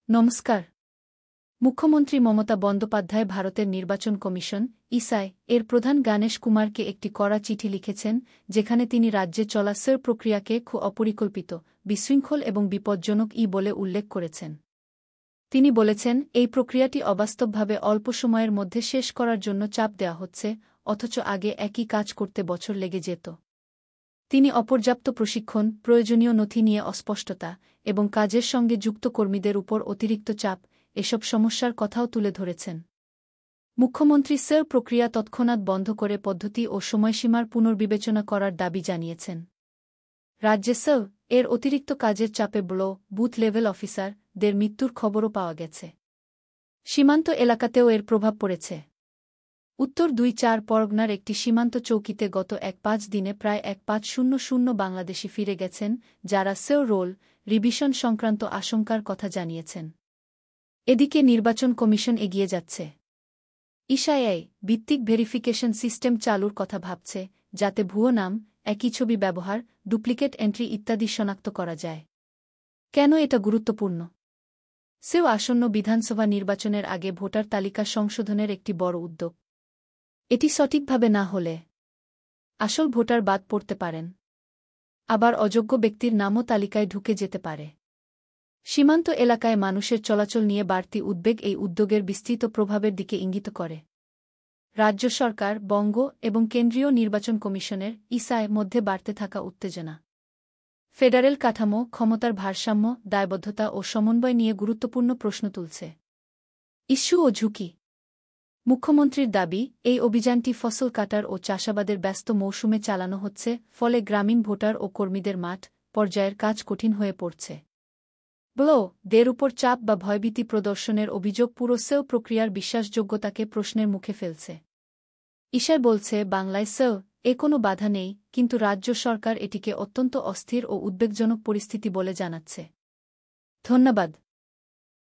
নমস্কার। মুখ্যমন্ত্রী মমতা বন্দ্যোপাধ্যায় ভারতের নির্বাচন কমিশন ইসআই এর প্রধান জ্ঞানেশ কুমারকে একটি কড়া চিঠি লিখেছেন, যেখানে তিনি রাজ্যে চলা সের প্রক্রিয়াকে খুব অপরিকল্পিত, বিশৃঙ্খল এবং বিপজ্জনক বলে উল্লেখ করেছেন। তিনি বলেছেন, এই প্রক্রিয়াটি অবাস্তবভাবে অল্প সময়ের মধ্যে শেষ করার জন্য চাপ দেওয়া হচ্ছে, অথচ আগে একই কাজ করতে বছর লেগে যেত। তিনি অপর্যাপ্ত প্রশিক্ষণ, প্রয়োজনীয় নথি নিয়ে অস্পষ্টতা এবং কাজের সঙ্গে যুক্ত কর্মীদের উপর অতিরিক্ত চাপ এসব সমস্যার কথাও তুলে ধরেছেন। মুখ্যমন্ত্রী সের প্রক্রিয়া তৎক্ষণাৎ বন্ধ করে পদ্ধতি ও সময়সীমার পুনর্বিবেচনা করার দাবি জানিয়েছেন। রাজ্যে সের এর অতিরিক্ত কাজের চাপে বুথ লেভেল অফিসারদের মৃত্যুর খবরও পাওয়া গেছে। সীমান্ত এলাকাতেও এর প্রভাব পড়েছে। উত্তর ২-৪ পরগনার একটি সীমান্ত চৌকিতে গত ১-৫ দিনে প্রায় ১,৫০০ বাংলাদেশি ফিরে গেছেন, যারা সের রোল রিভিশন সংক্রান্ত আশঙ্কার কথা জানিয়েছেন। এদিকে নির্বাচন কমিশন এগিয়ে যাচ্ছে। ইসআই ভিত্তিক ভেরিফিকেশন সিস্টেম চালুর কথা ভাবছে, যাতে ভুয়ো নাম, একই ছবি ব্যবহার, ডুপ্লিকেট এন্ট্রি ইত্যাদি শনাক্ত করা যায়। কেন এটা গুরুত্বপূর্ণ? সেও আসন্ন বিধানসভা নির্বাচনের আগে ভোটার তালিকা সংশোধনের একটি বড় উদ্যোগ। এটি সঠিকভাবে না হলে আসল ভোটার বাদ পড়তে পারেন, আবার অযোগ্য ব্যক্তির নামও তালিকায় ঢুকে যেতে পারে। সীমান্ত এলাকায় মানুষের চলাচল নিয়ে বাড়তি উদ্বেগ এই উদ্যোগের বিস্তৃত প্রভাবের দিকে ইঙ্গিত করে। রাজ্য সরকার, বঙ্গ এবং কেন্দ্রীয় নির্বাচন কমিশনের ইসআই মধ্যে বাড়তে থাকা উত্তেজনা ফেডারেল কাঠামো, ক্ষমতার ভারসাম্য, দায়বদ্ধতা ও সমন্বয় নিয়ে গুরুত্বপূর্ণ প্রশ্ন তুলছে। ইস্যু ও ঝুঁকি। মুখ্যমন্ত্রীর দাবি, এই অভিযানটি ফসল কাটার ও চাষাবাদের ব্যস্ত মৌসুমে চালানো হচ্ছে, ফলে গ্রামীণ ভোটার ও কর্মীদের মাঠ পর্যায়ের কাজ কঠিন হয়ে পড়ছে। দের উপর চাপ বা ভয়ভীতি প্রদর্শনের অভিযোগ পুরো সেও প্রক্রিয়ার বিশ্বাসযোগ্যতাকে প্রশ্নের মুখে ফেলছে। ইসআই বলছে, বাংলায় সেও কোনো বাধা নেই, কিন্তু রাজ্য সরকার এটিকে অত্যন্ত অস্থির ও উদ্বেগজনক পরিস্থিতি বলে জানাচ্ছে। ধন্যবাদ।